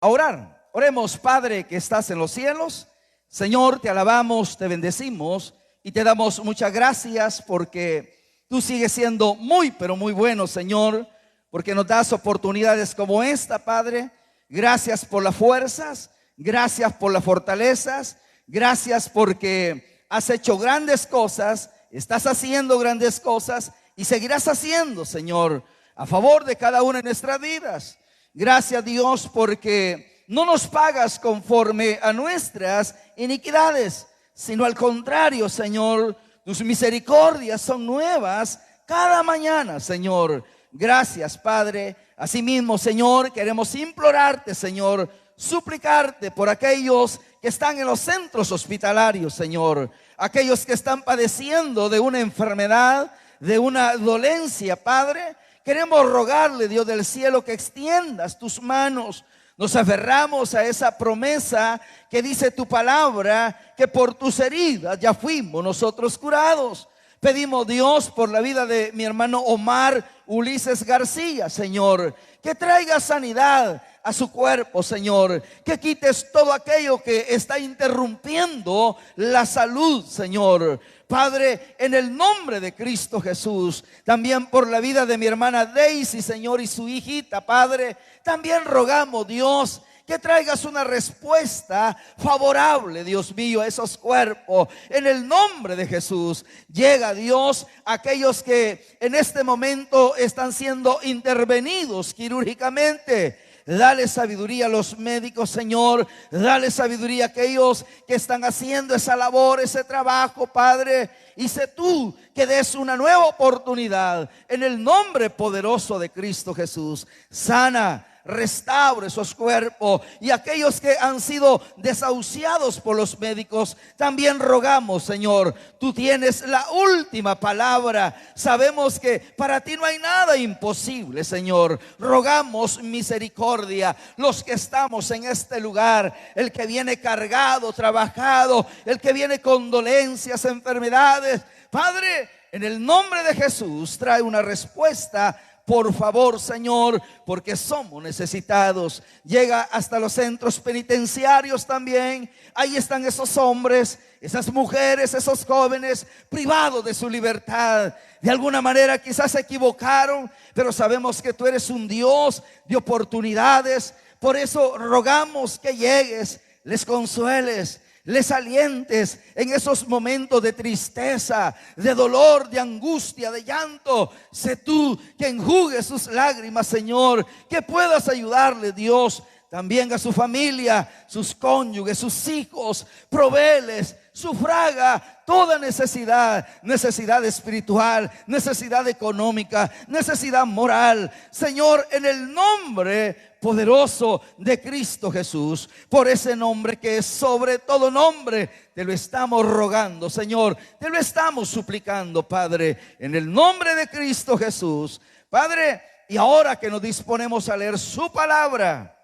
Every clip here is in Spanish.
a orar. Oremos. Padre que estás en los cielos, Señor, te alabamos, te bendecimos y te damos muchas gracias porque tú sigues siendo muy, pero muy bueno, Señor, porque nos das oportunidades como esta, Padre. Gracias por las fuerzas, gracias por las fortalezas, gracias porque has hecho grandes cosas, estás haciendo grandes cosas y seguirás haciendo, Señor, a favor de cada una de nuestras vidas. Gracias, Dios, porque no nos pagas conforme a nuestras iniquidades, sino al contrario, Señor, tus misericordias son nuevas cada mañana, Señor. Gracias, Padre. Asimismo, Señor, queremos implorarte, Señor, suplicarte por aquellos que están en los centros hospitalarios, Señor, aquellos que están padeciendo de una enfermedad, de una dolencia, Padre. Queremos rogarle, Dios del cielo, que extiendas tus manos. Nos aferramos a esa promesa que dice tu palabra, que por tus heridas ya fuimos nosotros curados. Pedimos, Dios, por la vida de mi hermano Omar Ulises García, Señor, que traiga sanidad a su cuerpo, Señor, que quites todo aquello que está interrumpiendo la salud, Señor. Padre, en el nombre de Cristo Jesús, también por la vida de mi hermana Daisy, Señor, y su hijita, Padre, también rogamos, Dios, que traigas una respuesta favorable, Dios mío, a esos cuerpos. En el nombre de Jesús, llega, Dios, a aquellos que en este momento están siendo intervenidos quirúrgicamente. Dale sabiduría a los médicos, Señor. Dale sabiduría a aquellos que están haciendo esa labor, ese trabajo, Padre. Y sé tú que des una nueva oportunidad en el nombre poderoso de Cristo Jesús. Sana, restaure esos cuerpos, y aquellos que han sido desahuciados por los médicos, también rogamos, Señor, tú tienes la última palabra. Sabemos que para ti no hay nada imposible, Señor. Rogamos misericordia. Los que estamos en este lugar, el que viene cargado, trabajado, el que viene con dolencias, enfermedades, Padre, en el nombre de Jesús, trae una respuesta. Por favor, Señor, porque somos necesitados. Llega hasta los centros penitenciarios también. Ahí están esos hombres, esas mujeres, esos jóvenes privados de su libertad. De alguna manera quizás se equivocaron, pero sabemos que tú eres un Dios de oportunidades. Por eso rogamos que llegues, les consueles, les alientes en esos momentos de tristeza, de dolor, de angustia, de llanto. Sé tú que enjugues sus lágrimas, Señor, que puedas ayudarle, Dios, también a su familia, sus cónyuges, sus hijos. Provéeles, sufraga toda necesidad, necesidad espiritual, necesidad económica, necesidad moral, Señor, en el nombre poderoso de Cristo Jesús. Por ese nombre que es sobre todo nombre, te lo estamos rogando, Señor, te lo estamos suplicando, Padre, en el nombre de Cristo Jesús, Padre. Y ahora que nos disponemos a leer su palabra,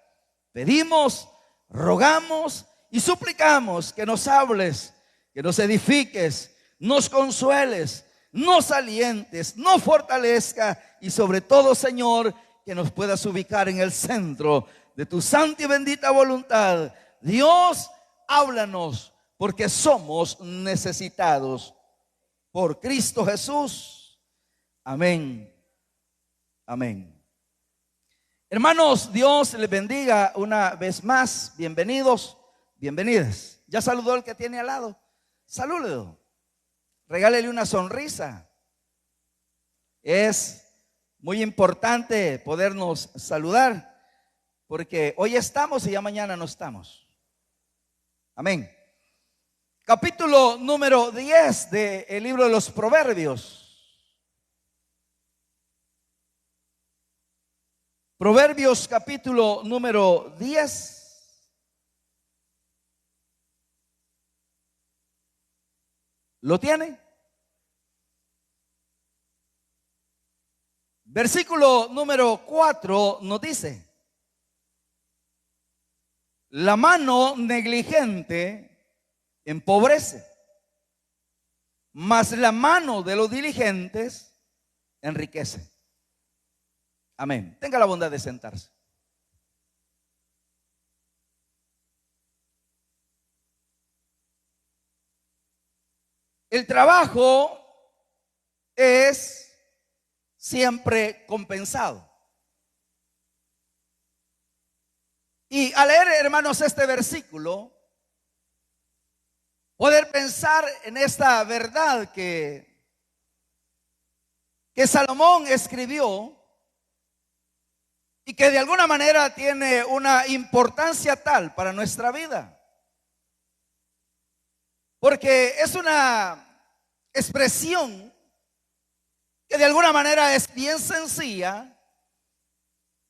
pedimos, rogamos y suplicamos que nos hables, que nos edifiques, nos consueles, nos alientes, nos fortalezca, y sobre todo, Señor, que nos puedas ubicar en el centro de tu santa y bendita voluntad. Dios, háblanos, porque somos necesitados. Por Cristo Jesús. Amén. Amén. Hermanos, Dios les bendiga una vez más. Bienvenidos, bienvenidas. ¿Ya saludó el que tiene al lado? Salúdelo. Regálele una sonrisa. Es muy importante podernos saludar, porque hoy estamos y ya mañana no estamos. Amén. Capítulo número 10 del libro de los Proverbios. Proverbios capítulo número 10. ¿Lo tiene? Versículo número 4 nos dice: la mano negligente empobrece, mas la mano de los diligentes enriquece. Amén. Tenga la bondad de sentarse. el trabajo es siempre compensado. Y al leer, hermanos, este versículo, poder pensar en esta verdad que Salomón escribió y que de alguna manera tiene una importancia tal para nuestra vida. Porque es una expresión que de alguna manera es bien sencilla,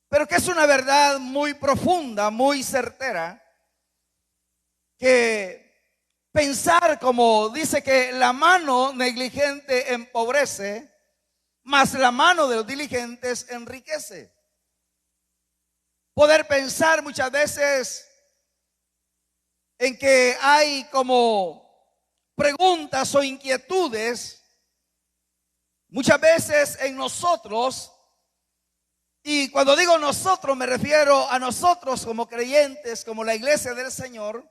pero que es una verdad muy profunda, muy certera, que pensar, como dice, que la mano negligente empobrece, mas la mano de los diligentes enriquece. Poder pensar muchas veces en que hay como preguntas o inquietudes muchas veces en nosotros, y cuando digo nosotros me refiero a nosotros como creyentes, como la iglesia del Señor,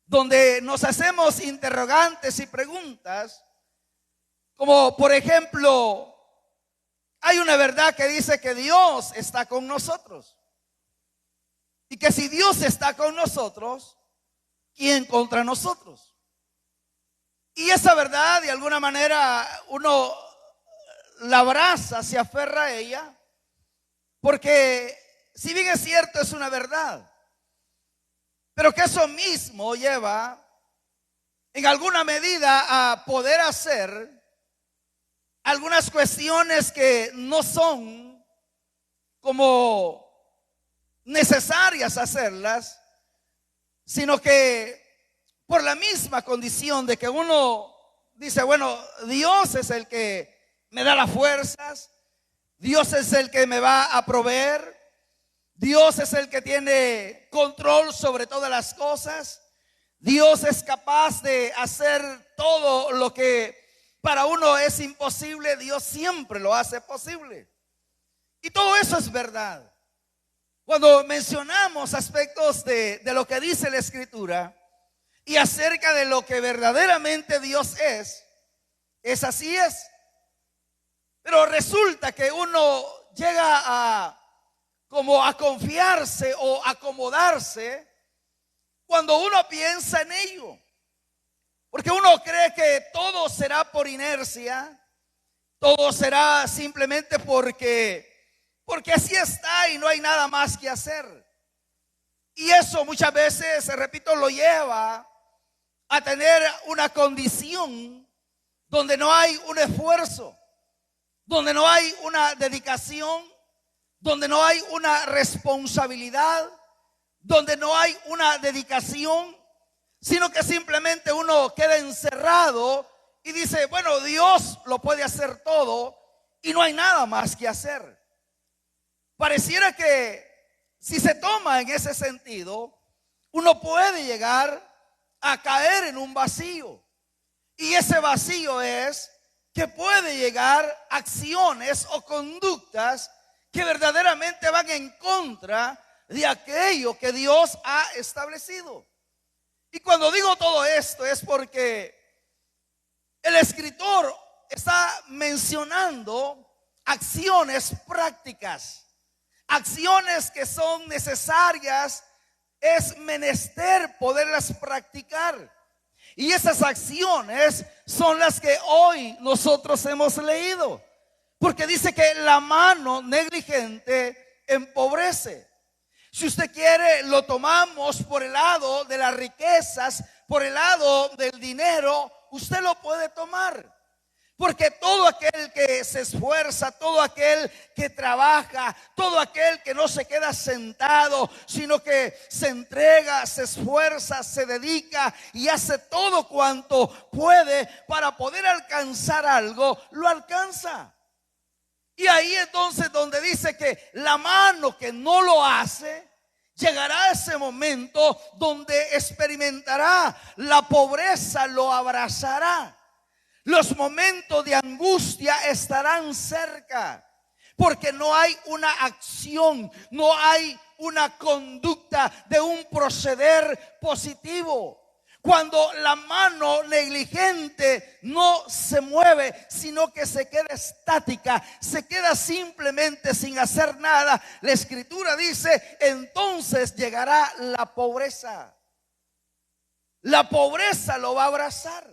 donde nos hacemos interrogantes y preguntas, como por ejemplo, hay una verdad que dice que Dios está con nosotros, y que si Dios está con nosotros, ¿quién contra nosotros? Y esa verdad de alguna manera uno la abraza, se aferra a ella, porque si bien es cierto, es una verdad, pero que eso mismo lleva en alguna medida a poder hacer algunas cuestiones que no son como necesarias hacerlas, sino que por la misma condición de que uno dice, bueno, Dios es el que me da las fuerzas, Dios es el que me va a proveer, Dios es el que tiene control sobre todas las cosas, Dios es capaz de hacer todo lo que para uno es imposible, Dios siempre lo hace posible. Y todo eso es verdad. Cuando mencionamos aspectos de lo que dice la Escritura y acerca de lo que verdaderamente Dios es así es. Pero resulta que uno llega a como a confiarse o acomodarse cuando uno piensa en ello. Porque uno cree que todo será por inercia, todo será simplemente porque así está y no hay nada más que hacer. Y eso muchas veces, repito, lo lleva a tener una condición donde no hay un esfuerzo, donde no hay una dedicación, donde no hay una responsabilidad, donde no hay una dedicación, sino que simplemente uno queda encerrado y dice, bueno, Dios lo puede hacer todo y no hay nada más que hacer. Pareciera que si se toma en ese sentido, uno puede llegar a caer en un vacío. Y ese vacío es que puede llegar acciones o conductas que verdaderamente van en contra de aquello que Dios ha establecido. Y cuando digo todo esto es porque el escritor está mencionando acciones prácticas, acciones que son necesarias, es menester poderlas practicar. Y esas acciones son las que hoy nosotros hemos leído. Porque dice que la mano negligente empobrece. Si usted quiere, lo tomamos por el lado de las riquezas, por el lado del dinero, usted lo puede tomar. Porque todo aquel que se esfuerza, todo aquel que trabaja, todo aquel que no se queda sentado, sino que se entrega, se esfuerza, se dedica y hace todo cuanto puede para poder alcanzar algo, lo alcanza. Y ahí entonces donde dice que la mano que no lo hace, llegará ese momento donde experimentará la pobreza, lo abrazará. Los momentos de angustia estarán cerca, porque no hay una acción, no hay una conducta de un proceder positivo. Cuando la mano negligente no se mueve, sino que se queda estática, se queda simplemente sin hacer nada, la Escritura dice, entonces llegará la pobreza. La pobreza lo va a abrazar.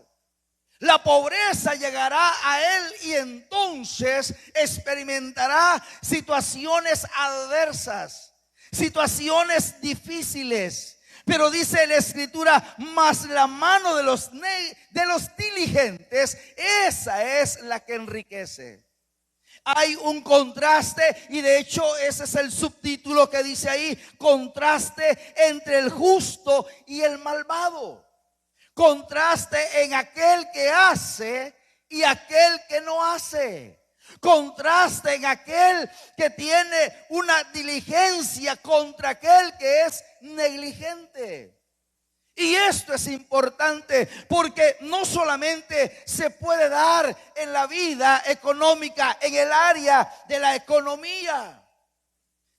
La pobreza llegará a él y entonces experimentará situaciones adversas, situaciones difíciles. Pero dice la Escritura, mas la mano de los diligentes, esa es la que enriquece. Hay un contraste y de hecho ese es el subtítulo que dice ahí, contraste entre el justo y el malvado. Contraste en aquel que hace y aquel que no hace. Contraste en aquel que tiene una diligencia contra aquel que es negligente. Y esto es importante porque no solamente se puede dar en la vida económica, en el área de la economía,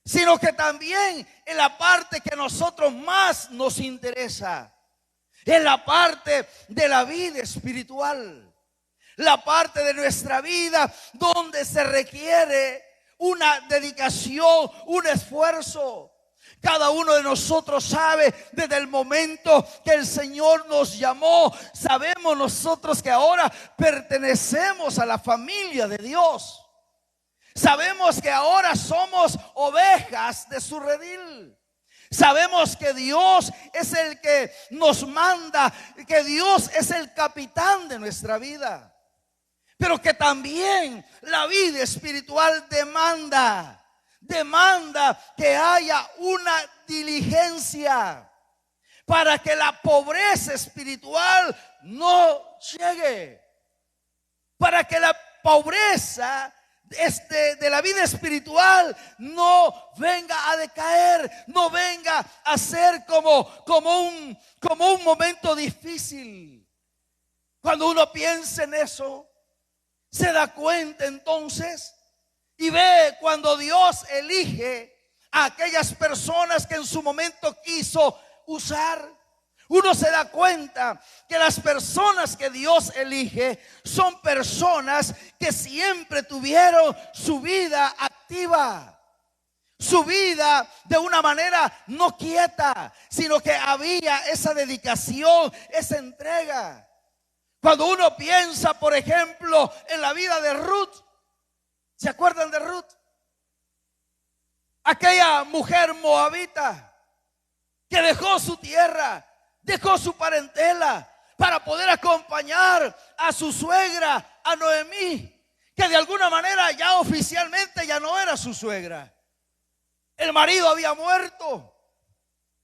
sino que también en la parte que a nosotros más nos interesa, en la parte de la vida espiritual. La parte de nuestra vida donde se requiere una dedicación, un esfuerzo. Cada uno de nosotros sabe desde el momento que el Señor nos llamó, sabemos nosotros que ahora pertenecemos a la familia de Dios. Sabemos que ahora somos ovejas de su redil. Sabemos que Dios es el que nos manda, que Dios es el capitán de nuestra vida. Pero que también la vida espiritual demanda que haya una diligencia para que la pobreza espiritual no llegue. Para que la pobreza de la vida espiritual no venga a decaer, no venga a ser como un momento difícil. Cuando uno piensa en eso, se da cuenta entonces y ve cuando Dios elige a aquellas personas que en su momento quiso usar. Uno se da cuenta que las personas que Dios elige son personas que siempre tuvieron su vida activa, su vida de una manera no quieta, sino que había esa dedicación, esa entrega. Cuando uno piensa, por ejemplo, en la vida de Ruth, ¿se acuerdan de Ruth? Aquella mujer moabita que dejó su tierra, dejó su parentela para poder acompañar a su suegra, a Noemí, que de alguna manera ya oficialmente ya no era su suegra. El marido había muerto,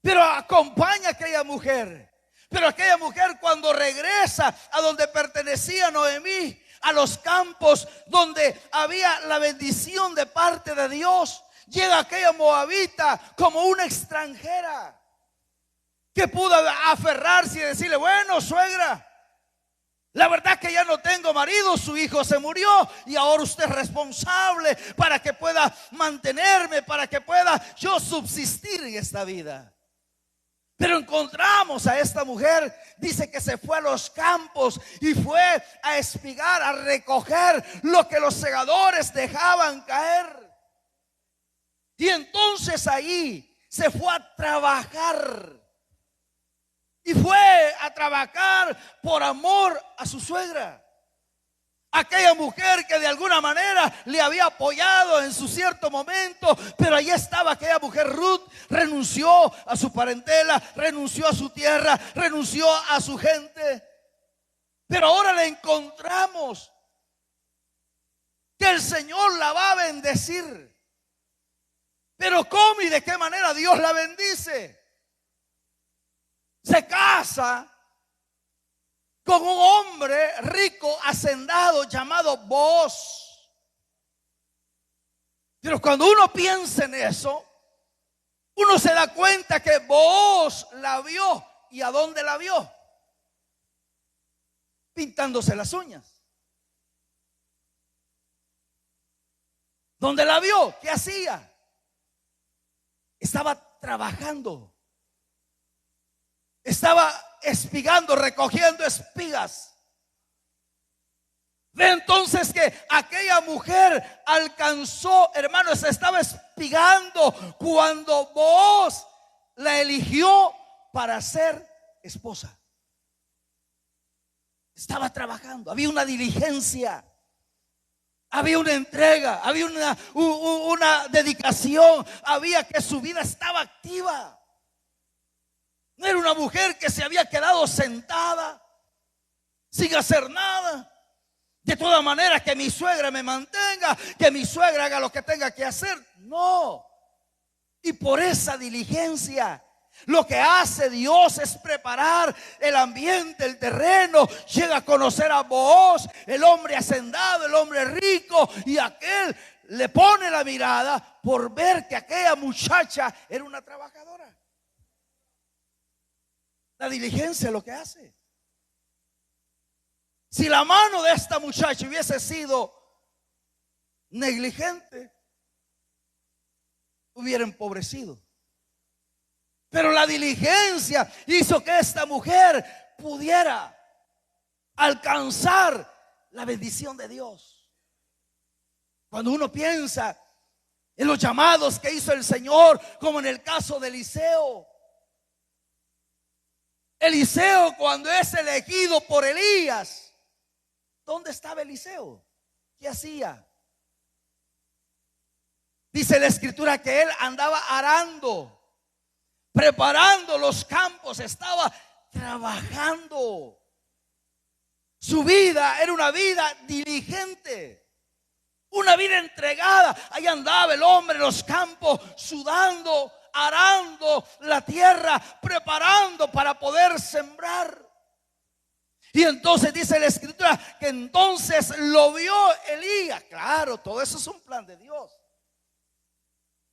pero acompaña a aquella mujer. Pero aquella mujer cuando regresa a donde pertenecía Noemí, a los campos donde había la bendición de parte de Dios, llega aquella moabita como una extranjera que pudo aferrarse y decirle, bueno, suegra, la verdad que ya no tengo marido, su hijo se murió y ahora usted es responsable para que pueda mantenerme, para que pueda yo subsistir en esta vida. Pero encontramos a esta mujer, dice que se fue a los campos y fue a espigar, a recoger lo que los segadores dejaban caer. Y entonces ahí se fue a trabajar. Y fue a trabajar por amor a su suegra. Aquella mujer que de alguna manera le había apoyado en su cierto momento, pero allí estaba aquella mujer Ruth, renunció a su parentela, renunció a su tierra, renunció a su gente. Pero ahora le encontramos que el Señor la va a bendecir. Pero ¿cómo y de qué manera Dios la bendice? Se casa con un hombre rico, hacendado, llamado Booz. Pero cuando uno piensa en eso, uno se da cuenta que Booz la vio. ¿Y a dónde la vio? Pintándose las uñas. ¿Dónde la vio? ¿Qué hacía? Estaba trabajando. Estaba espigando, recogiendo espigas. Ve entonces que aquella mujer alcanzó, hermanos, estaba espigando cuando Booz la eligió para ser esposa. Estaba trabajando, había una diligencia, había una entrega, había una dedicación, había que su vida estaba activa. No era una mujer que se había quedado sentada sin hacer nada. De todas maneras, que mi suegra me mantenga, que mi suegra haga lo que tenga que hacer. No. Y por esa diligencia, lo que hace Dios es preparar el ambiente, el terreno. Llega a conocer a Booz, el hombre hacendado, el hombre rico, y aquel le pone la mirada por ver que aquella muchacha era una trabajadora. La diligencia es lo que hace. Si la mano de esta muchacha hubiese sido negligente, hubiera empobrecido. Pero la diligencia hizo que esta mujer pudiera alcanzar la bendición de Dios. Cuando uno piensa en los llamados que hizo el Señor, como en el caso de Eliseo. Eliseo, cuando es elegido por Elías, ¿dónde estaba Eliseo? ¿Qué hacía? Dice la escritura que él andaba arando, preparando los campos, estaba trabajando. Su vida era una vida diligente, una vida entregada. Ahí andaba el hombre en los campos, sudando, arando la tierra, preparando para poder sembrar. Y entonces dice la escritura que entonces lo vio Elías. Claro, todo eso es un plan de Dios.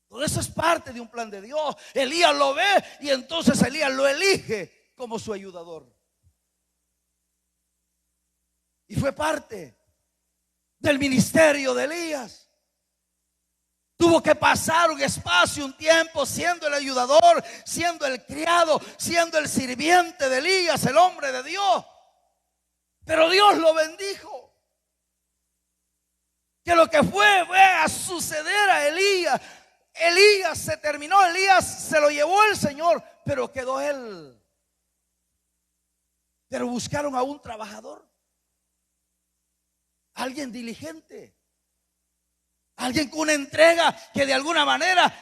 Todo eso es parte de un plan de Dios. Elías lo ve y entonces Elías lo elige como su ayudador. Y fue parte del ministerio de Elías. Tuvo que pasar un espacio, un tiempo, siendo el ayudador, siendo el criado, siendo el sirviente de Elías, el hombre de Dios. Pero Dios lo bendijo. Que lo que fue a suceder a Elías. Elías se terminó, Elías se lo llevó el Señor, pero quedó él. Pero buscaron a un trabajador, alguien diligente, alguien con una entrega que de alguna manera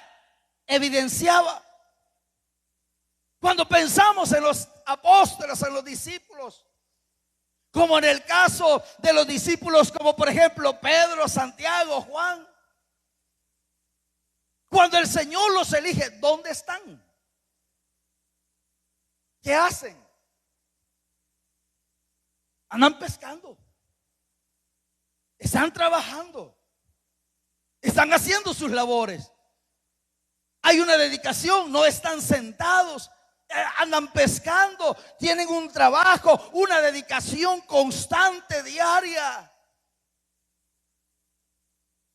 evidenciaba. Cuando pensamos en los apóstoles, en los discípulos, como en el caso de los discípulos, como por ejemplo Pedro, Santiago, Juan, cuando el Señor los elige, ¿dónde están? ¿Qué hacen? Andan pescando, están trabajando, están haciendo sus labores. Hay una dedicación, no están sentados, andan pescando, tienen un trabajo, una dedicación constante, diaria.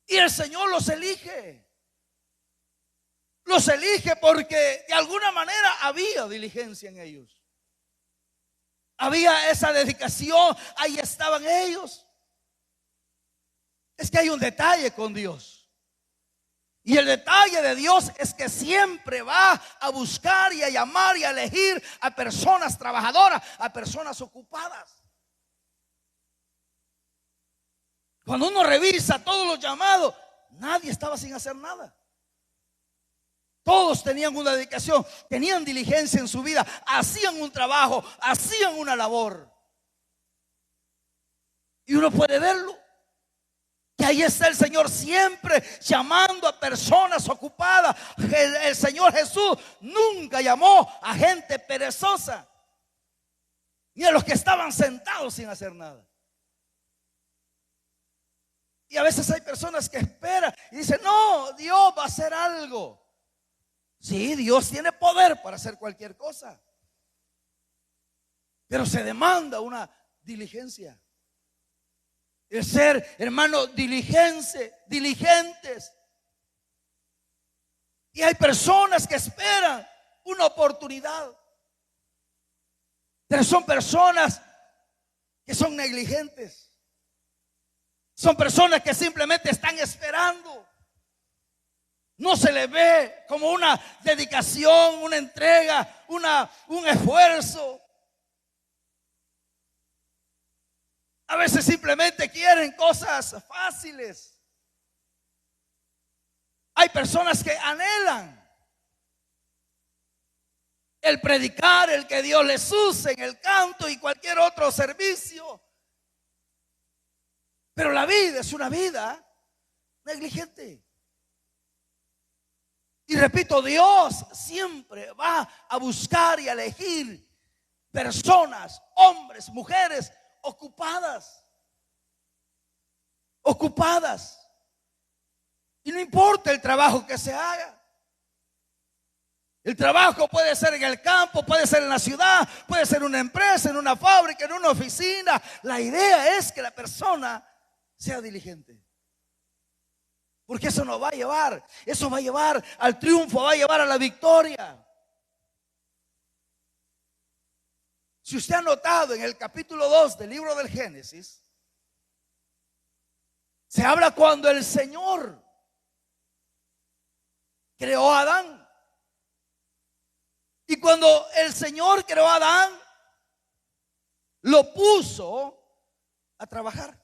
Y el Señor los elige. Los elige porque de alguna manera había diligencia en ellos. Había esa dedicación, ahí estaban ellos. Es que hay un detalle con Dios. Y el detalle de Dios es que siempre va a buscar y a llamar y a elegir a personas trabajadoras, a personas ocupadas. Cuando uno revisa todos los llamados, nadie estaba sin hacer nada. Todos tenían una dedicación, tenían diligencia en su vida, hacían un trabajo, hacían una labor. Y uno puede verlo. Que ahí está el Señor siempre llamando a personas ocupadas. El Señor Jesús nunca llamó a gente perezosa, ni a los que estaban sentados sin hacer nada. Y a veces hay personas que esperan y dicen: no, Dios va a hacer algo. Sí, Dios tiene poder para hacer cualquier cosa, pero se demanda una diligencia. El ser, hermano, diligentes. Y hay personas que esperan una oportunidad. Pero son personas que son negligentes. Son personas que simplemente están esperando. No se les ve como una dedicación, una entrega, un esfuerzo. A veces simplemente quieren cosas fáciles. Hay personas que anhelan el predicar, el que Dios les use en el canto y cualquier otro servicio. Pero la vida es una vida negligente. Y repito, Dios siempre va a buscar y a elegir personas, hombres, mujeres ocupadas. Ocupadas. Y no importa el trabajo que se haga. El trabajo puede ser en el campo, puede ser en la ciudad, puede ser en una empresa, en una fábrica, en una oficina. La idea es que la persona sea diligente. Porque eso nos va a llevar al triunfo, va a llevar a la victoria. Si usted ha notado en el capítulo 2 del libro del Génesis, se habla cuando el Señor creó a Adán. Y cuando el Señor creó a Adán, lo puso a trabajar.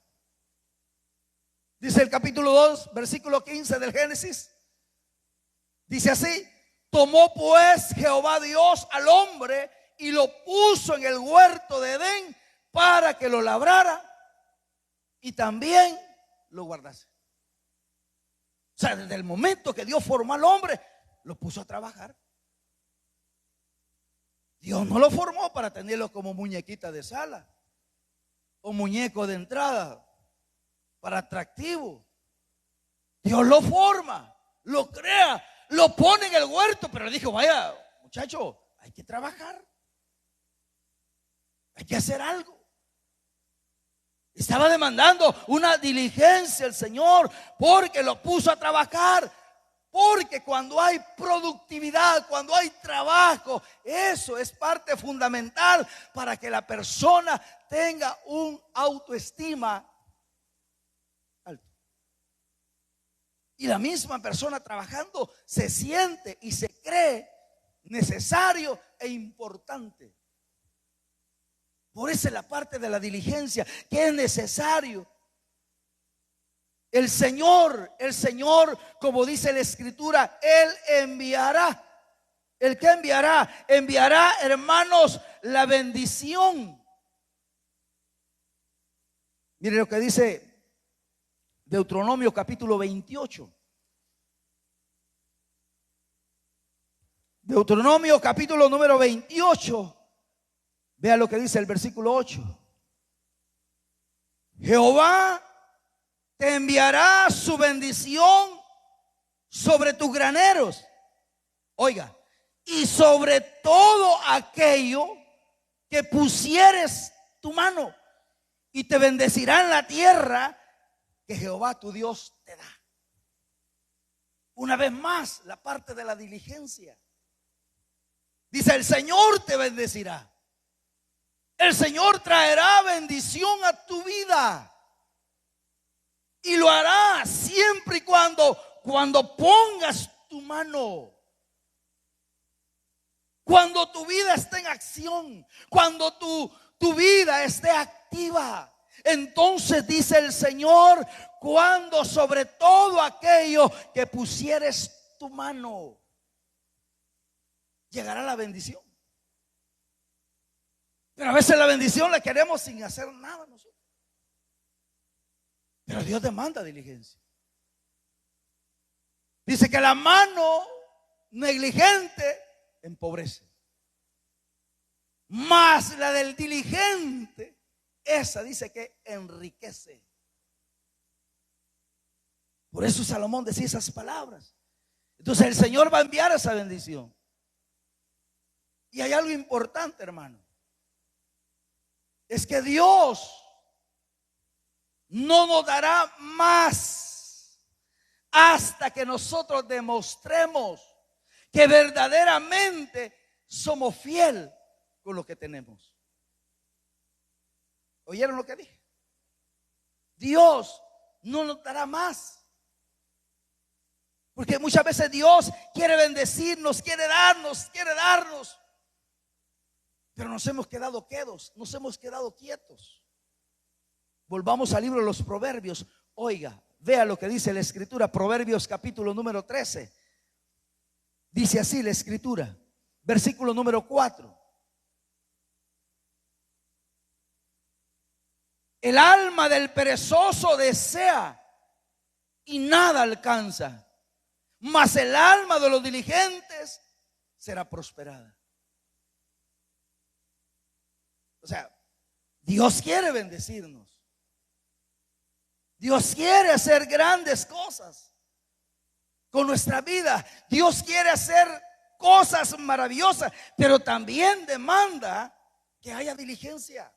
Dice el capítulo 2, versículo 15 del Génesis. Dice así: tomó pues Jehová Dios al hombre y lo puso en el huerto de Edén para que lo labrara y también lo guardase. O sea, desde el momento que Dios formó al hombre, lo puso a trabajar. Dios no lo formó para tenerlo como muñequita de sala o muñeco de entrada para atractivo. Dios lo forma, lo crea, lo pone en el huerto, pero dijo: vaya, muchacho, hay que trabajar, hay que hacer algo. Estaba demandando una diligencia el Señor porque lo puso a trabajar. Porque cuando hay productividad, cuando hay trabajo, eso es parte fundamental para que la persona tenga un autoestima alto. Y la misma persona trabajando se siente y se cree necesario e importante. Por eso es la parte de la diligencia, que es necesario. El Señor, como dice la Escritura, Él enviará. ¿El qué enviará? Enviará, hermanos, la bendición. Mire lo que dice Deuteronomio capítulo 28. Deuteronomio capítulo número 28. Vea lo que dice el versículo 8. Jehová te enviará su bendición sobre tus graneros. Oiga, y sobre todo aquello que pusieres tu mano, y te bendecirá en la tierra que Jehová tu Dios te da. Una vez más, la parte de la diligencia. Dice: el Señor te bendecirá. El Señor traerá bendición a tu vida. Y lo hará siempre y cuando pongas tu mano. Cuando tu vida esté en acción. Cuando tu vida esté activa. Entonces dice el Señor: cuando sobre todo aquello que pusieres tu mano, llegará la bendición. Pero a veces la bendición la queremos sin hacer nada nosotros. Pero Dios demanda diligencia. Dice que la mano negligente empobrece, mas la del diligente, esa dice que enriquece. Por eso Salomón decía esas palabras. Entonces el Señor va a enviar esa bendición. Y hay algo importante, hermano. Es que Dios no nos dará más hasta que nosotros demostremos que verdaderamente somos fieles con lo que tenemos. ¿Oyeron lo que dije? Dios no nos dará más. Porque muchas veces Dios quiere bendecirnos, quiere darnos, pero nos hemos quedado quedos, nos hemos quedado quietos. Volvamos al libro de los Proverbios. Oiga, vea lo que dice la Escritura, Proverbios capítulo número 13. Dice así la Escritura, versículo número 4. El alma del perezoso desea y nada alcanza, mas el alma de los diligentes será prosperada. O sea, Dios quiere bendecirnos. Dios quiere hacer grandes cosas con nuestra vida. Dios quiere hacer cosas maravillosas, pero también demanda que haya diligencia,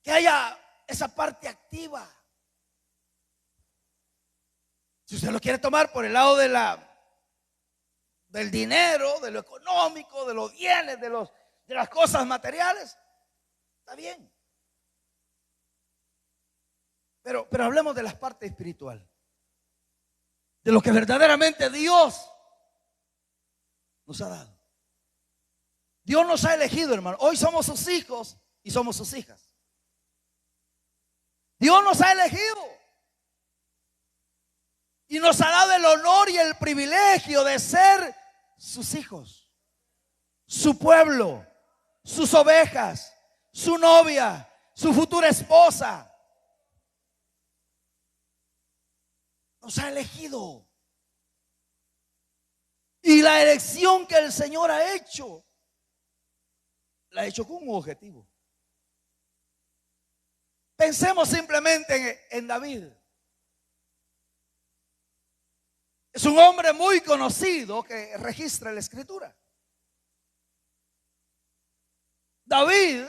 que haya esa parte activa. Si usted lo quiere tomar por el lado de del dinero, de lo económico, de los bienes, de las cosas materiales, está bien. Pero hablemos de la parte espiritual, de lo que verdaderamente Dios nos ha dado. Dios nos ha elegido, hermano. Hoy somos sus hijos y somos sus hijas. Dios nos ha elegido y nos ha dado el honor y el privilegio de ser sus hijos, su pueblo, sus ovejas, su novia, su futura esposa. Nos ha elegido. Y la elección que el Señor ha hecho, la ha hecho con un objetivo. Pensemos simplemente en David. Es un hombre muy conocido que registra la Escritura. David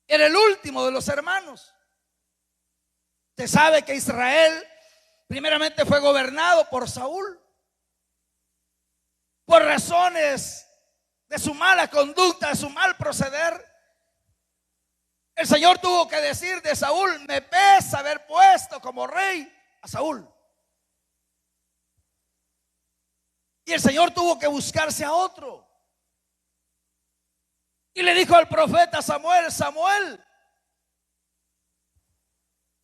era el último de los hermanos. Usted sabe que Israel primeramente fue gobernado por Saúl. Por razones de su mala conducta, de su mal proceder, el Señor tuvo que decir de Saúl: me pesa haber puesto como rey a Saúl. Y el Señor tuvo que buscarse a otro. Y le dijo al profeta Samuel: Samuel,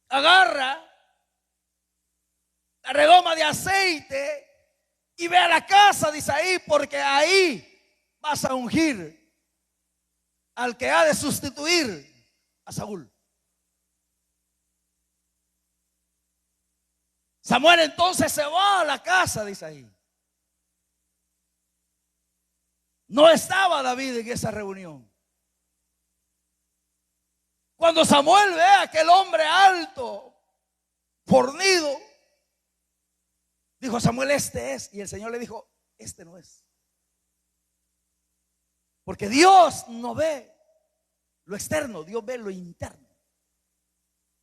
agarra la redoma de aceite y ve a la casa de Isaí, porque ahí vas a ungir al que ha de sustituir a Saúl. Samuel entonces se va a la casa de Isaí. No estaba David en esa reunión. Cuando Samuel ve a aquel hombre alto, fornido, dijo Samuel: este es. Y el Señor le dijo: este no es. Porque Dios no ve lo externo, Dios ve lo interno.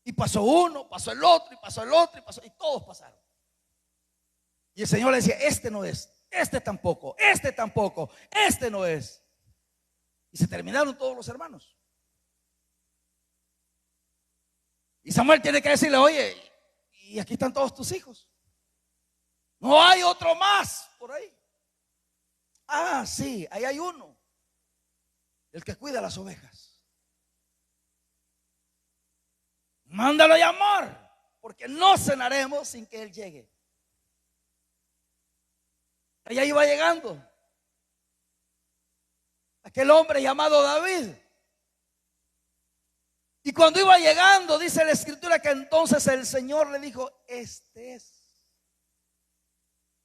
Y pasó uno, pasó el otro, y pasó el otro, y todos pasaron. Y el Señor le decía: este no es, este tampoco, este no es. Y se terminaron todos los hermanos. Y Samuel tiene que decirle: oye, y aquí están todos tus hijos. No hay otro más por ahí. Ah, sí, ahí hay uno, el que cuida las ovejas. Mándalo a llamar, porque no cenaremos sin que él llegue. Allá iba llegando aquel hombre llamado David. Y cuando iba llegando, dice la Escritura que entonces el Señor le dijo: este es,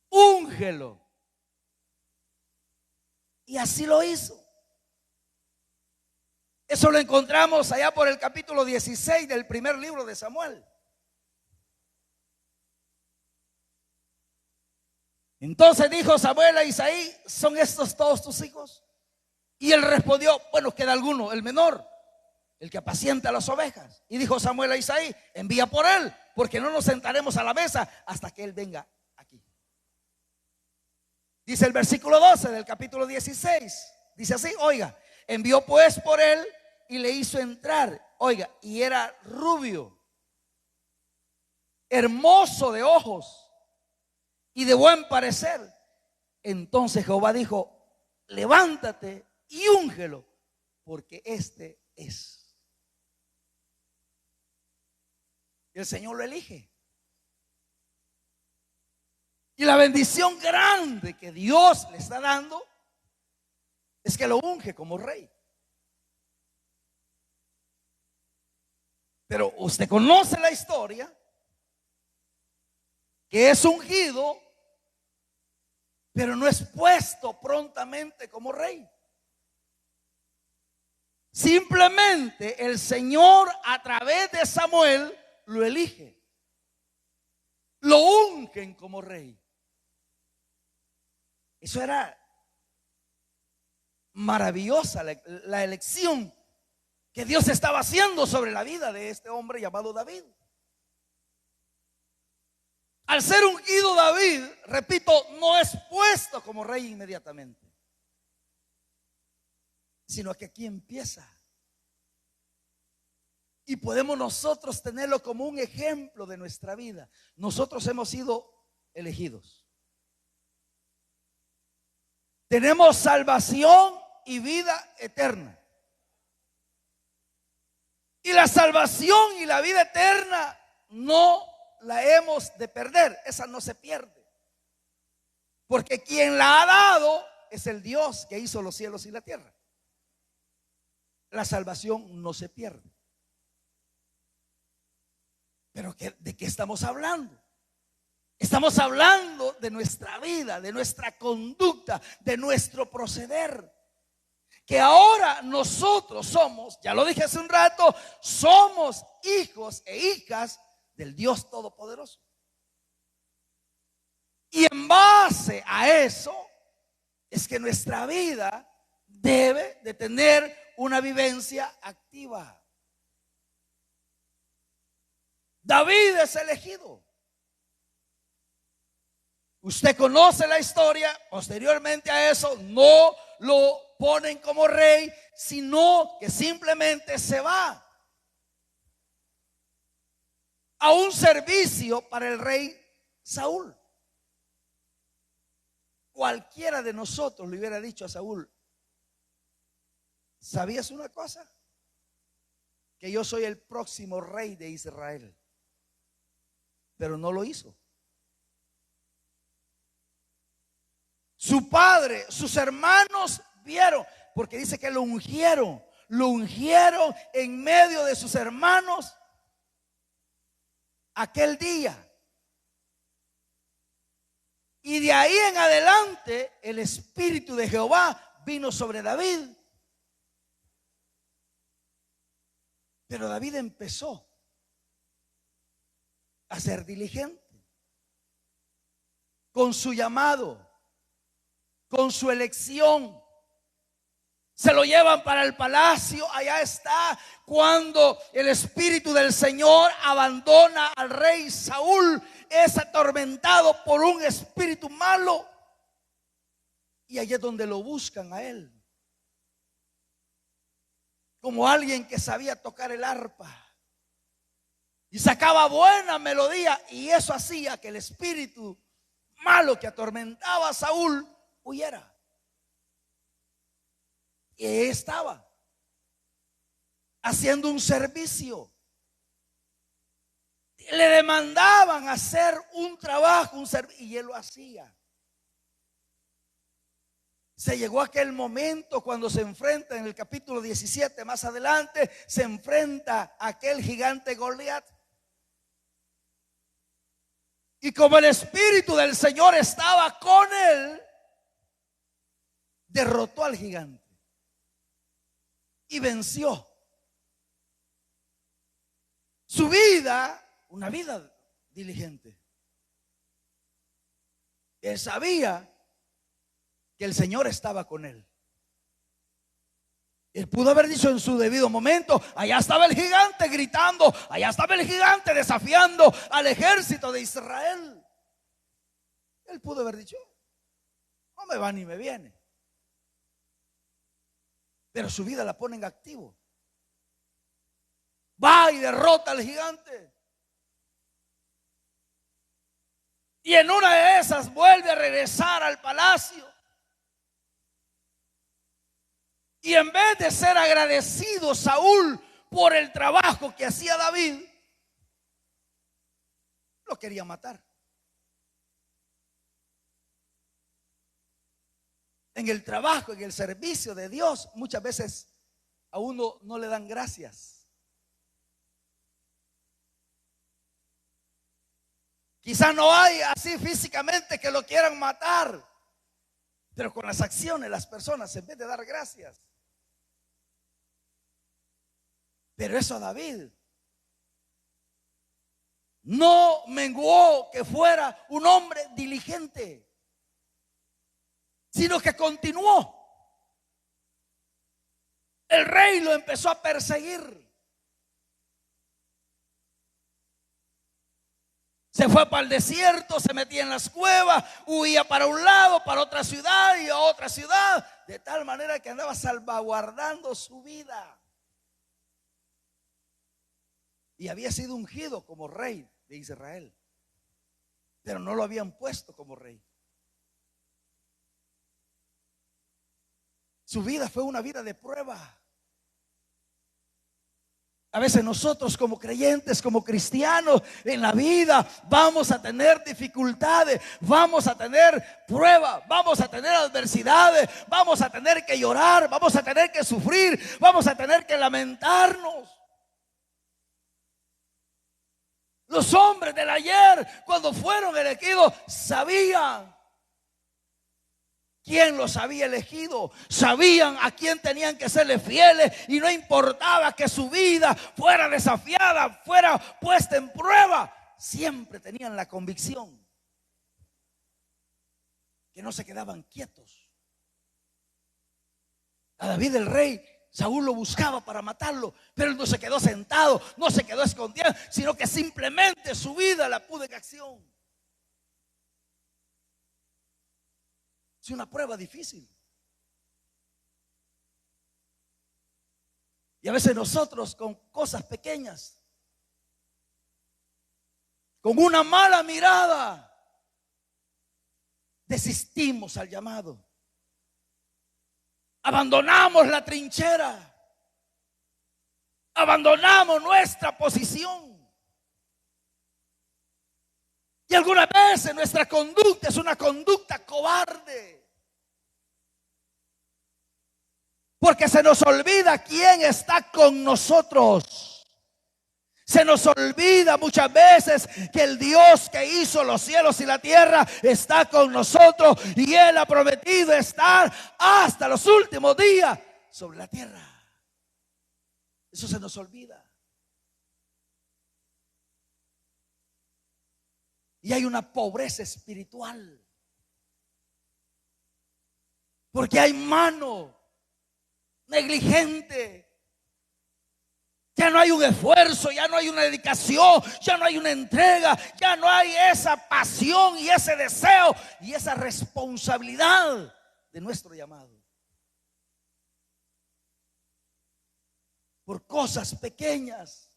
úngelo. Y así lo hizo. Eso lo encontramos allá por el capítulo 16 del primer libro de Samuel. Entonces dijo Samuel a Isaí: ¿son estos todos tus hijos? Y él respondió: bueno, queda alguno, el menor, el que apacienta las ovejas. Y dijo Samuel a Isaí: envía por él, porque no nos sentaremos a la mesa hasta que él venga aquí. Dice el versículo 12 del capítulo 16. Dice así: oiga, Envió pues por él y le hizo entrar. Oiga, y era rubio, hermoso de ojos y de buen parecer. Entonces Jehová dijo: levántate y úngelo, porque este es. Y el Señor lo elige. Y la bendición grande que Dios le está dando es que lo unge como rey. Pero usted conoce la historia, que es ungido, pero no es puesto prontamente como rey. Simplemente el Señor, a través de Samuel, lo elige, lo ungen como rey. Eso era maravillosa la elección que Dios estaba haciendo sobre la vida de este hombre llamado David. Al ser ungido David, repito, no es puesto como rey inmediatamente, sino que aquí empieza. Y podemos nosotros tenerlo como un ejemplo de nuestra vida. Nosotros hemos sido elegidos. Tenemos salvación y vida eterna. Y la salvación y la vida eterna no la hemos de perder. Esa no se pierde. Porque quien la ha dado es el Dios que hizo los cielos y la tierra. La salvación no se pierde. Pero ¿de qué estamos hablando? Estamos hablando de nuestra vida, de nuestra conducta, de nuestro proceder. Que ahora nosotros somos, ya lo dije hace un rato, somos hijos e hijas del Dios Todopoderoso. Y en base a eso es que nuestra vida debe de tener una vivencia activa. David es elegido. Usted conoce la historia. Posteriormente a eso no lo ponen como rey, sino que simplemente se va a un servicio para el rey Saúl. Cualquiera de nosotros le hubiera dicho a Saúl: ¿sabías una cosa? Que yo soy el próximo rey de Israel. Pero no lo hizo. Su padre, sus hermanos vieron, porque dice que lo ungieron en medio de sus hermanos aquel día. Y de ahí en adelante el Espíritu de Jehová vino sobre David. Pero David empezó a ser diligente con su llamado, con su elección. Se lo llevan para el palacio. Allá está cuando el Espíritu del Señor abandona al rey Saúl. Es atormentado por un espíritu malo. Y allí es donde lo buscan a él, como alguien que sabía tocar el arpa y sacaba buena melodía. Y eso hacía que el espíritu malo que atormentaba a Saúl huyera. Y él estaba haciendo un servicio. Le demandaban hacer un trabajo, un servicio, y él lo hacía. Se llegó aquel momento cuando se enfrenta en el capítulo 17, más adelante, se enfrenta a aquel gigante Goliat. Y como el Espíritu del Señor estaba con él, derrotó al gigante y venció. Su vida, una vida diligente. Él sabía que el Señor estaba con él. Él pudo haber dicho en su debido momento: allá estaba el gigante gritando, allá estaba el gigante desafiando al ejército de Israel. Él pudo haber dicho: no me va ni me viene. pero su vida la pone en activo. Va y derrota al gigante. Y en una de esas vuelve a regresar al palacio. Y en vez de ser agradecido Saúl por el trabajo que hacía David, lo quería matar. En el trabajo, en el servicio de Dios, muchas veces a uno no le dan gracias. Quizá no hay así físicamente que lo quieran matar, pero con las acciones las personas en vez de dar gracias. Pero eso a David no menguó que fuera un hombre diligente, sino que continuó. El rey lo empezó a perseguir. Se fue para el desierto, se metía en las cuevas, huía para un lado, para otra ciudad y a otra ciudad, de tal manera que andaba salvaguardando su vida. Y había sido ungido como rey de Israel, pero no lo habían puesto como rey. Su vida fue una vida de prueba. A veces nosotros como creyentes, como cristianos en la vida vamos a tener dificultades, vamos a tener pruebas, vamos a tener adversidades, vamos a tener que llorar, vamos a tener que sufrir, vamos a tener que lamentarnos. Los hombres del ayer, cuando fueron elegidos, sabían quién los había elegido, sabían a quién tenían que serle fieles, y no importaba que su vida fuera desafiada, fuera puesta en prueba, siempre tenían la convicción que no se quedaban quietos. A David el rey, Saúl lo buscaba para matarlo, pero él no se quedó sentado, no se quedó escondido, sino que simplemente su vida la puso en acción. Es una prueba difícil. Y a veces nosotros con cosas pequeñas, con una mala mirada, desistimos al llamado. Abandonamos la trinchera. Abandonamos nuestra posición. Y algunas veces nuestra conducta es una conducta cobarde. Porque se nos olvida quién está con nosotros. Se nos olvida muchas veces que el Dios que hizo los cielos y la tierra está con nosotros. Y Él ha prometido estar hasta los últimos días sobre la tierra. Eso se nos olvida. Y hay una pobreza espiritual. Porque hay mano negligente. Ya no hay un esfuerzo, ya no hay una dedicación, ya no hay una entrega, ya no hay esa pasión y ese deseo y esa responsabilidad de nuestro llamado. Por cosas pequeñas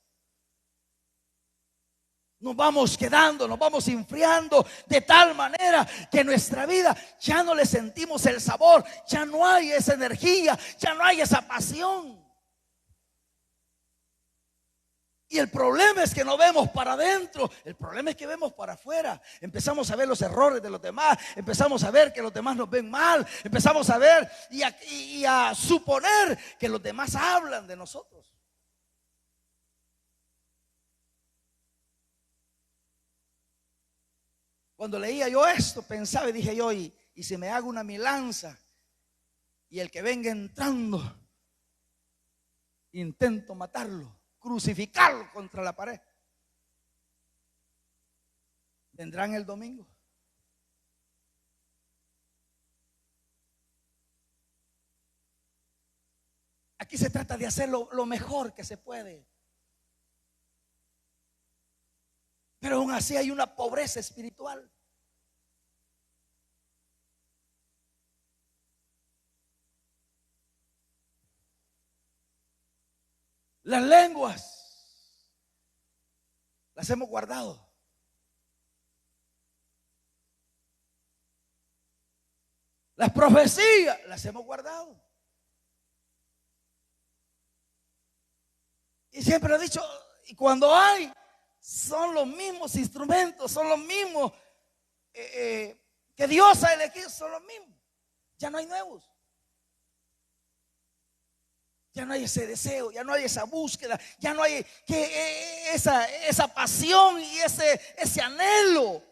nos vamos quedando, nos vamos enfriando de tal manera que en nuestra vida ya no le sentimos el sabor, ya no hay esa energía, ya no hay esa pasión. Y el problema es que no vemos para adentro, el problema es que vemos para afuera. Empezamos a ver los errores de los demás, empezamos a ver que los demás nos ven mal, empezamos a ver y a suponer que los demás hablan de nosotros. Cuando leía yo esto, pensaba y dije yo, y si me hago una milanza y el que venga entrando, intento matarlo, crucificarlo contra la pared, ¿vendrán el domingo? Aquí se trata de hacer lo mejor que se puede. Pero aún así hay una pobreza espiritual. Las lenguas las hemos guardado. Las profecías las hemos guardado. Y siempre he dicho, y cuando hay, son los mismos instrumentos, son los mismos que Dios ha elegido, son los mismos. Ya no hay nuevos. Ya no hay ese deseo, ya no hay esa búsqueda, ya no hay esa pasión y ese anhelo.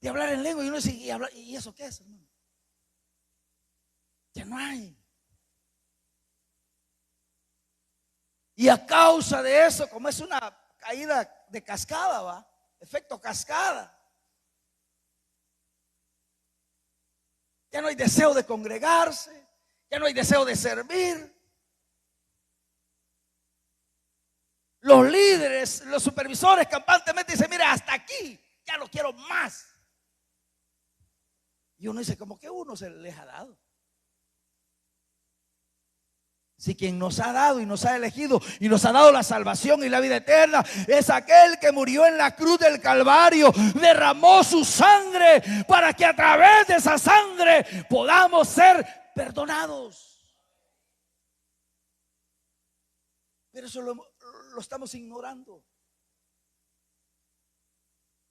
De hablar en lengua y uno dice, ¿y eso qué es, hermano? Ya no hay. Y a causa de eso, como es una caída de cascada, ¿va? Efecto cascada. Ya no hay deseo de congregarse, ya no hay deseo de servir. Los líderes, los supervisores campantemente dicen, mira, hasta aquí, ya no quiero más. Y uno dice, como que uno se les ha dado. Si quien nos ha dado y nos ha elegido y nos ha dado la salvación y la vida eterna es aquel que murió en la cruz del Calvario, derramó su sangre para que a través de esa sangre podamos ser perdonados. Pero eso lo estamos ignorando.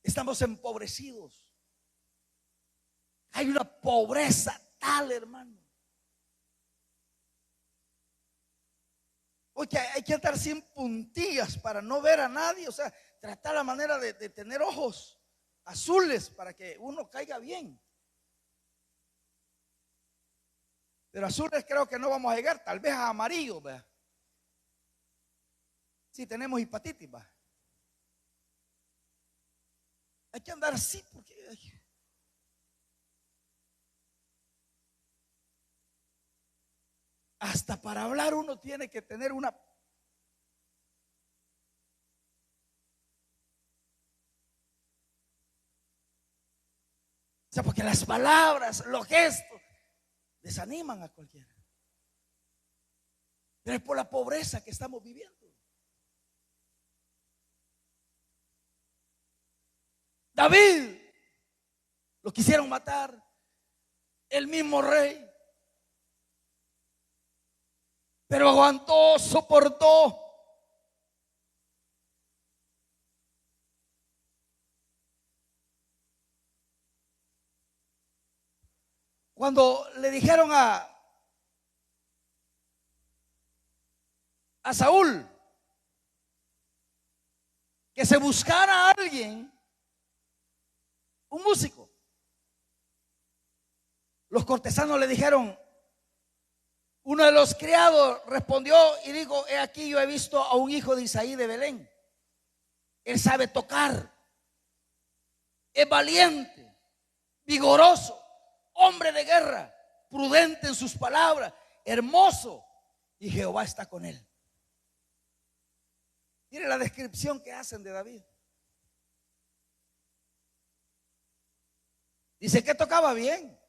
Estamos empobrecidos. Hay una pobreza tal, hermano. Porque hay que andar sin puntillas para no ver a nadie. O sea, tratar la manera de tener ojos azules para que uno caiga bien. Pero azules creo que no vamos a llegar. Tal vez a amarillo, ¿verdad? Si tenemos hepatitis, ¿verdad? Hay que andar así porque hasta para hablar uno tiene que tener una. O sea, porque las palabras, los gestos desaniman a cualquiera. Pero es por la pobreza que estamos viviendo. David lo quisieron matar, el mismo rey. Pero aguantó, soportó. Cuando le dijeron a Saúl que se buscara a alguien, un músico, los cortesanos le dijeron, uno de los criados respondió y dijo, he aquí yo he visto a un hijo de Isaí de Belén. Él sabe tocar, es valiente, vigoroso, hombre de guerra, prudente en sus palabras, hermoso, y Jehová está con él. Mire la descripción que hacen de David. Dice que tocaba bien.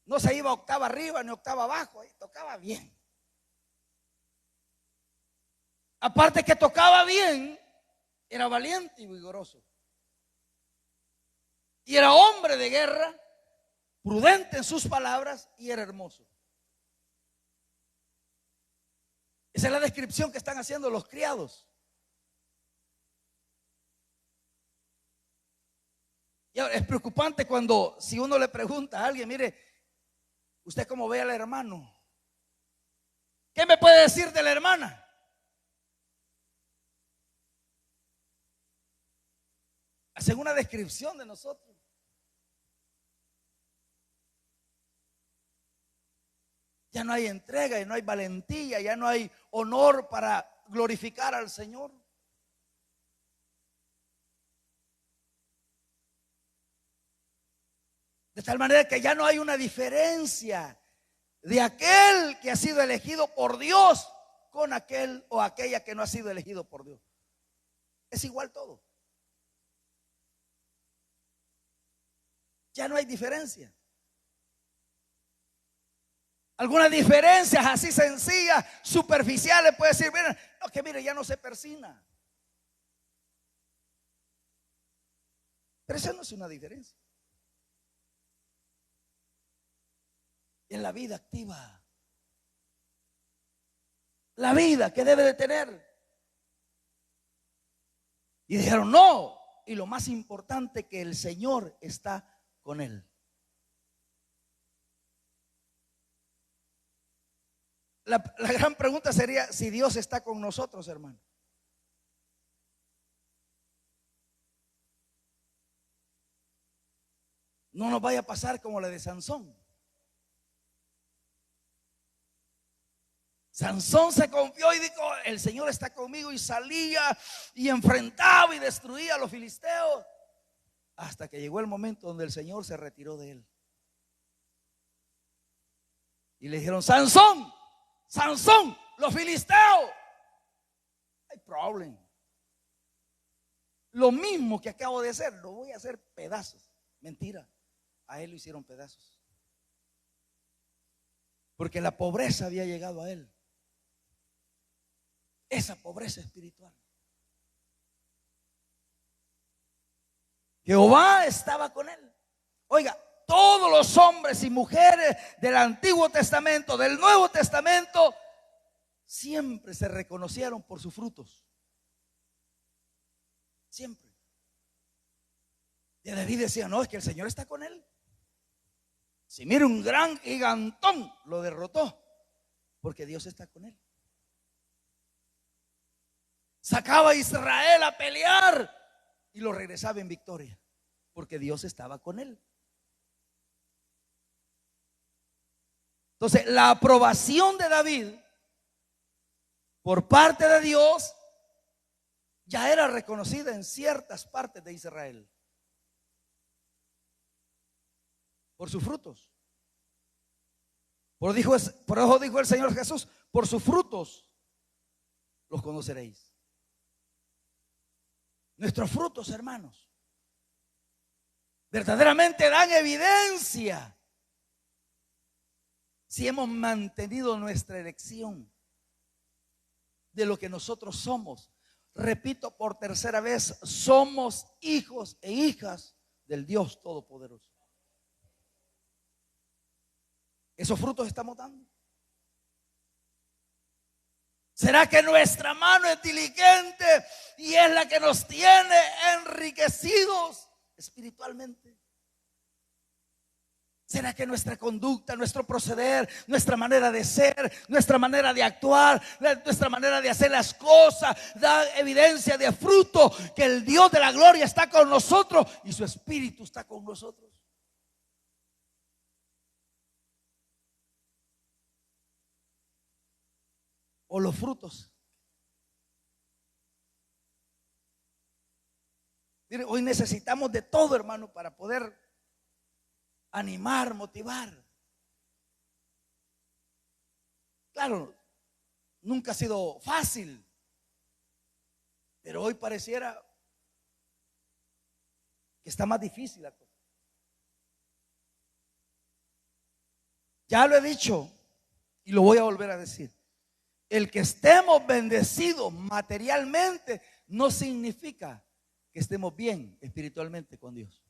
No se iba octava arriba ni octava abajo, tocaba bien. Aparte que tocaba bien, era valiente y vigoroso. Y era hombre de guerra, prudente en sus palabras y era hermoso. Esa es la descripción que están haciendo los criados. Y ahora, es preocupante cuando si uno le pregunta a alguien, mire, ¿usted cómo ve al hermano? ¿Qué me puede decir de la hermana? Hacen una descripción de nosotros. Ya no hay entrega, ya no hay valentía, ya no hay honor para glorificar al Señor. De tal manera que ya no hay una diferencia de aquel que ha sido elegido por Dios con aquel o aquella que no ha sido elegido por Dios. Es igual todo. Ya no hay diferencia. Algunas diferencias así sencillas, superficiales, puede decir, mira, no, que mire, ya no se persina. Pero eso no es una diferencia. En la vida activa, la vida que debe de tener. Y dijeron no, y lo más importante, que el Señor está con él. La gran pregunta sería si Dios está con nosotros, hermano. No nos vaya a pasar como la de Sansón. Sansón se confió y dijo, el Señor está conmigo, y salía y enfrentaba y destruía a los filisteos, hasta que llegó el momento donde el Señor se retiró de él. Y le dijeron, Sansón, Sansón, los filisteos. Hay problema. Lo mismo que acabo de hacer, lo voy a hacer pedazos. Mentira, a él lo hicieron pedazos. Porque la pobreza había llegado a él. Esa pobreza espiritual. Jehová estaba con él. Oiga, todos los hombres y mujeres del Antiguo Testamento, del Nuevo Testamento, siempre se reconocieron por sus frutos. Siempre. Y David decía, no, es que el Señor está con él. Si mira, un gran gigantón lo derrotó, porque Dios está con él. Sacaba a Israel a pelear y lo regresaba en victoria, porque Dios estaba con él. Entonces, la aprobación de David por parte de Dios ya era reconocida en ciertas partes de Israel por sus frutos. Por eso dijo el Señor Jesús, por sus frutos los conoceréis. Nuestros frutos, hermanos, verdaderamente dan evidencia si hemos mantenido nuestra elección de lo que nosotros somos. Repito por tercera vez, somos hijos e hijas del Dios Todopoderoso. ¿Esos frutos estamos dando? ¿Será que nuestra mano es diligente y es la que nos tiene enriquecidos espiritualmente? ¿Será que nuestra conducta, nuestro proceder, nuestra manera de ser, nuestra manera de actuar, nuestra manera de hacer las cosas da evidencia de fruto que el Dios de la gloria está con nosotros y su Espíritu está con nosotros? ¿O los frutos? Mire, hoy necesitamos de todo, hermano, para poder animar, motivar. Claro, nunca ha sido fácil, pero hoy pareciera que está más difícil la cosa. Ya lo he dicho y lo voy a volver a decir. El que estemos bendecidos materialmente no significa que estemos bien espiritualmente con Dios.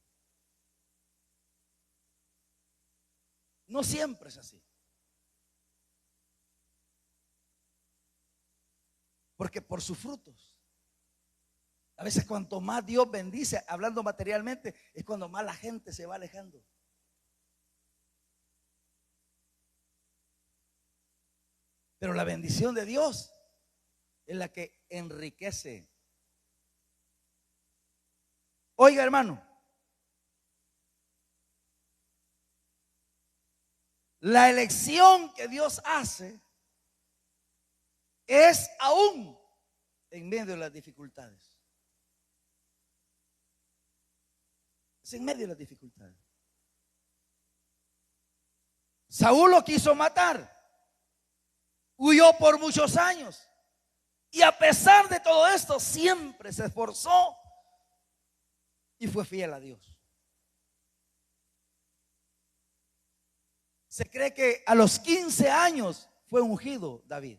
No siempre es así. Porque por sus frutos. A veces cuanto más Dios bendice, hablando materialmente, es cuando más la gente se va alejando. Pero la bendición de Dios es la que enriquece. Oiga, hermano, la elección que Dios hace es aún en medio de las dificultades. Es en medio de las dificultades. Saúl lo quiso matar. Huyó por muchos años. Y a pesar de todo esto, siempre se esforzó y fue fiel a Dios. Se cree que a los 15 años fue ungido David.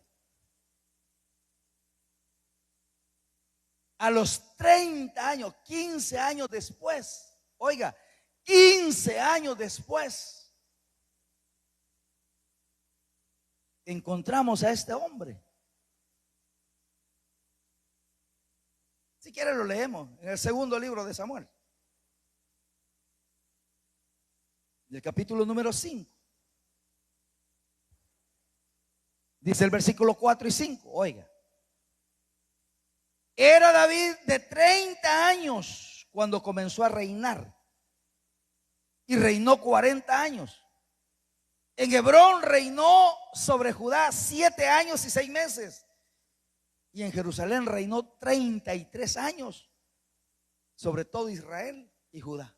A los 30 años, 15 años después, oiga, 15 años después, encontramos a este hombre. Si quiere lo leemos en el segundo libro de Samuel, del capítulo número 5. Dice el versículo 4 y 5, oiga. Era David de 30 años cuando comenzó a reinar y reinó 40 años. En Hebrón reinó sobre Judá 7 años y 6 meses. Y en Jerusalén reinó 33 años sobre todo Israel y Judá.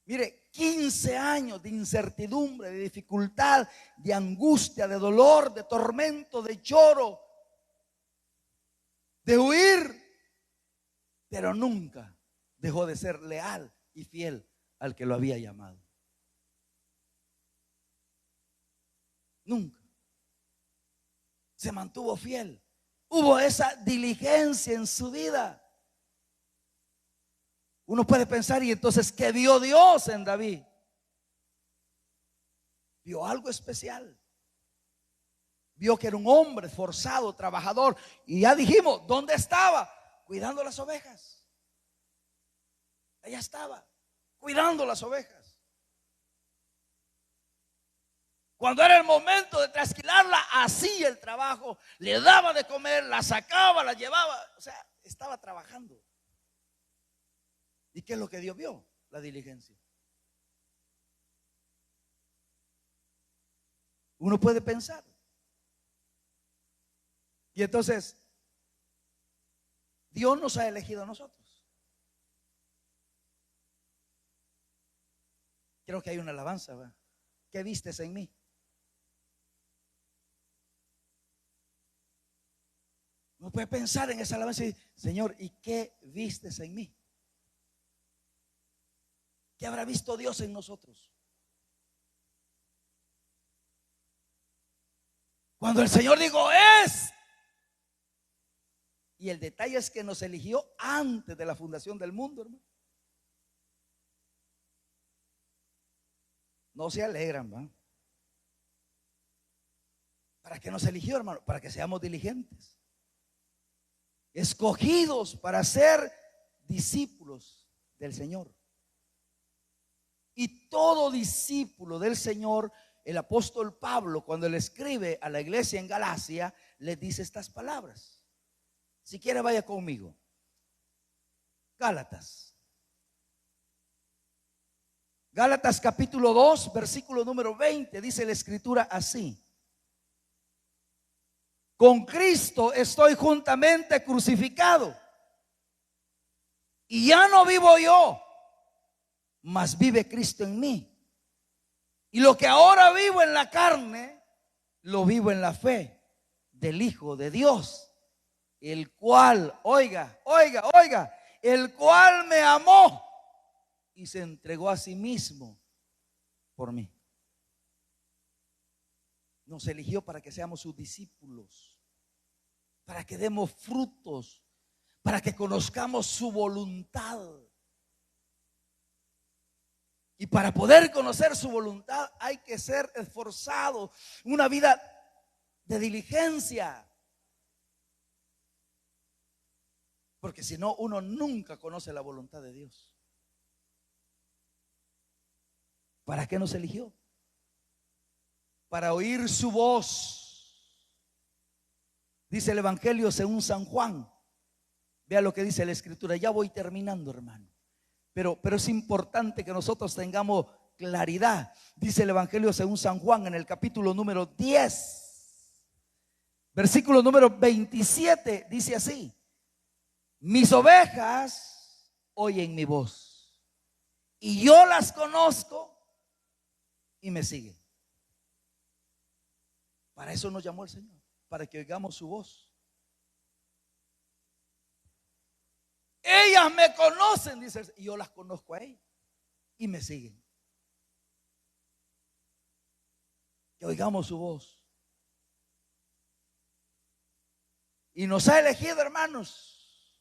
Mire, 15 años de incertidumbre, de dificultad, de angustia, de dolor, de tormento, de lloro, de huir, pero nunca dejó de ser leal y fiel al que lo había llamado. Nunca. Se mantuvo fiel. Hubo esa diligencia en su vida. Uno puede pensar, y entonces, ¿qué vio Dios en David? Vio algo especial. Vio que era un hombre esforzado, trabajador. Y ya dijimos, ¿dónde estaba? Cuidando las ovejas. Allá estaba, cuidando las ovejas. Cuando era el momento de trasquilarla, hacía el trabajo, le daba de comer, la sacaba, la llevaba. O sea, estaba trabajando. ¿Y qué es lo que Dios vio? La diligencia. Uno puede pensar. Y entonces, Dios nos ha elegido a nosotros. Creo que hay una alabanza, ¿verdad? ¿Qué vistes en mí? Uno puede pensar en esa alabanza y decir, Señor, ¿y qué vistes en mí? ¿Qué habrá visto Dios en nosotros? Cuando el Señor dijo, es. Y el detalle es que nos eligió antes de la fundación del mundo, hermano. No se alegran, ¿va? ¿Para qué nos eligió, hermano? Para que seamos diligentes, escogidos para ser discípulos del Señor. Y todo discípulo del Señor, el apóstol Pablo, cuando le escribe a la iglesia en Galacia, le dice estas palabras. Si quiere, vaya conmigo. Gálatas. Gálatas capítulo 2, versículo número 20, dice la escritura así. Con Cristo estoy juntamente crucificado. Y ya no vivo yo, mas vive Cristo en mí. Y lo que ahora vivo en la carne, lo vivo en la fe del Hijo de Dios, el cual, oiga, el cual me amó y se entregó a sí mismo por mí. Nos eligió para que seamos sus discípulos, para que demos frutos, para que conozcamos su voluntad. Y para poder conocer su voluntad hay que ser esforzado, una vida de diligencia. Porque si no, uno nunca conoce la voluntad de Dios. ¿Para qué nos eligió? Para oír su voz. Dice el Evangelio según San Juan. Vea lo que dice la Escritura. Ya voy terminando, hermano. Pero es importante que nosotros tengamos claridad. Dice el Evangelio según San Juan en el capítulo número 10, versículo número 27. Dice así: mis ovejas oyen mi voz y yo las conozco y me siguen. Para eso nos llamó el Señor, para que oigamos su voz. Ellas me conocen, dice, y yo las conozco a ellas y me siguen. que oigamos su voz. Y nos ha elegido, hermanos,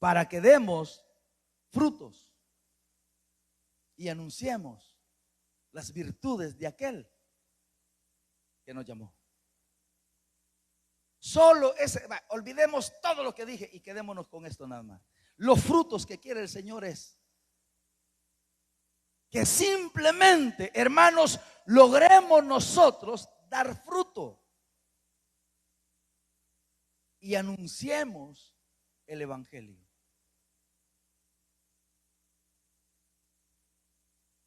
para que demos frutos y anunciemos las virtudes de aquel que nos llamó. Solo ese, olvidemos todo lo que dije y quedémonos con esto nada más. Los frutos que quiere el Señor es que simplemente, hermanos, logremos nosotros dar fruto y anunciemos el evangelio.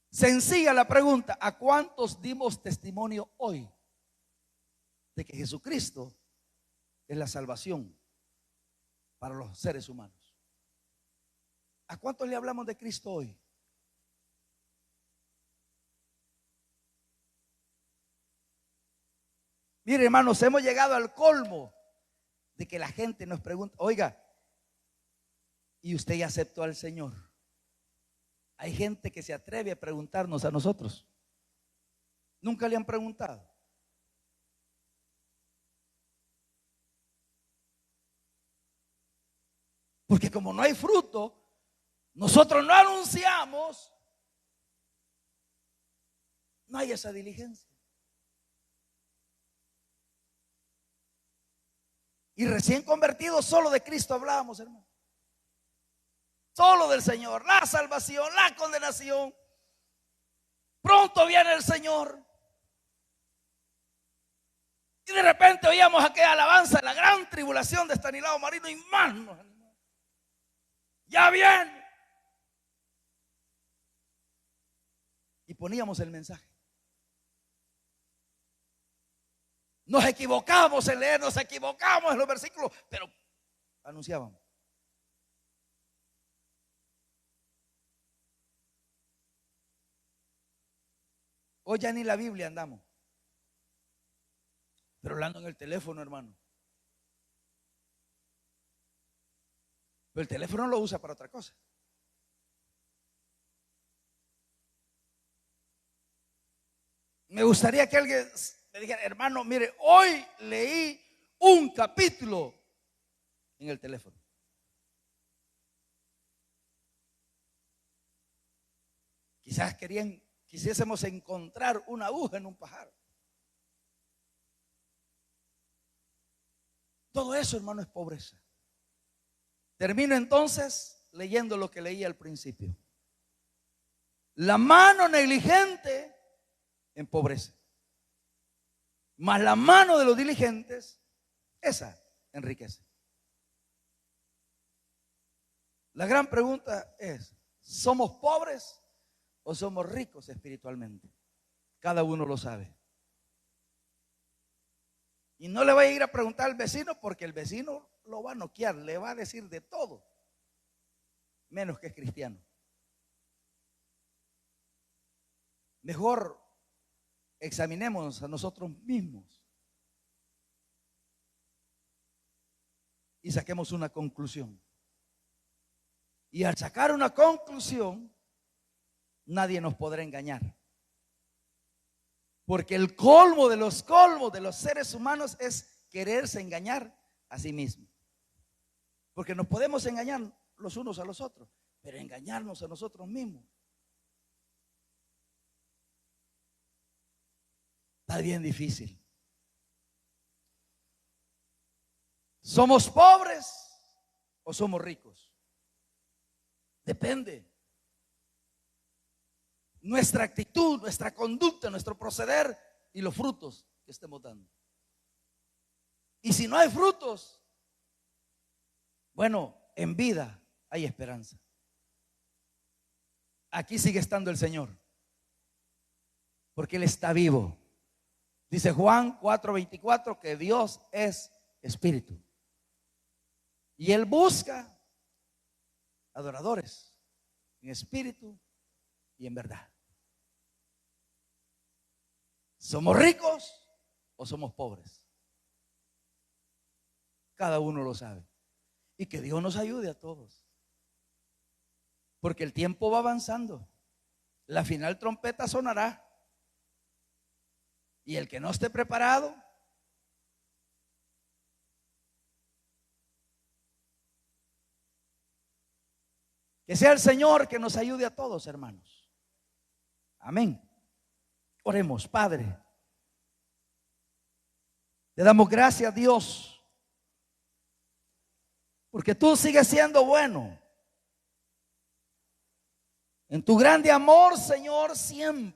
Sencilla la pregunta: ¿a cuántos dimos testimonio hoy de que Jesucristo es la salvación para los seres humanos? ¿A cuántos le hablamos de Cristo hoy? Mire, hermanos, hemos llegado al colmo de que la gente nos pregunta: oiga, ¿y usted ya aceptó al Señor? Hay gente que se atreve a preguntarnos a nosotros. Nunca le han preguntado. Porque como no hay fruto, nosotros no anunciamos, no hay esa diligencia. Y recién convertidos, solo de Cristo hablábamos, hermano. Solo del Señor, la salvación, la condenación. Pronto viene el Señor. Y de repente oíamos aquella alabanza, la gran tribulación de Estanislao Marino, y más nos animó. Ya viene. Y poníamos el mensaje. Nos equivocamos en leer, nos equivocamos en los versículos, pero anunciábamos. Hoy ya ni la Biblia andamos, pero hablando en el teléfono, hermano. Pero el teléfono lo usa para otra cosa. Me gustaría que alguien me dijera: hermano, mire, hoy leí un capítulo en el teléfono. Quizás quisiésemos encontrar una aguja en un pajar. Todo eso, hermano, es pobreza. Termino entonces leyendo lo que leí al principio. La mano negligente empobrece, mas la mano de los diligentes, esa enriquece. La gran pregunta es: ¿somos pobres o somos ricos espiritualmente? Cada uno lo sabe. Y no le voy a ir a preguntar al vecino, porque el vecino lo va a noquear, le va a decir de todo, menos que es cristiano. Mejor examinemos a nosotros mismos y saquemos una conclusión. Y al sacar una conclusión, nadie nos podrá engañar. Porque el colmo de los colmos de los seres humanos es quererse engañar a sí mismo. Porque nos podemos engañar los unos a los otros, pero engañarnos a nosotros mismos está bien difícil. ¿Somos pobres o somos ricos? Depende. Nuestra actitud, nuestra conducta, nuestro proceder y los frutos que estemos dando. Y si no hay frutos, bueno, en vida hay esperanza. Aquí sigue estando el Señor, porque Él está vivo. Dice Juan 4:24 que Dios es espíritu. Y Él busca adoradores en espíritu y en verdad. ¿Somos ricos o somos pobres? Cada uno lo sabe. Y que Dios nos ayude a todos. Porque el tiempo va avanzando. La final trompeta sonará. Y el que no esté preparado, que sea el Señor que nos ayude a todos, hermanos. Amén. Oremos. Padre, te damos gracias, Dios, porque tú sigues siendo bueno. En tu grande amor, Señor, siempre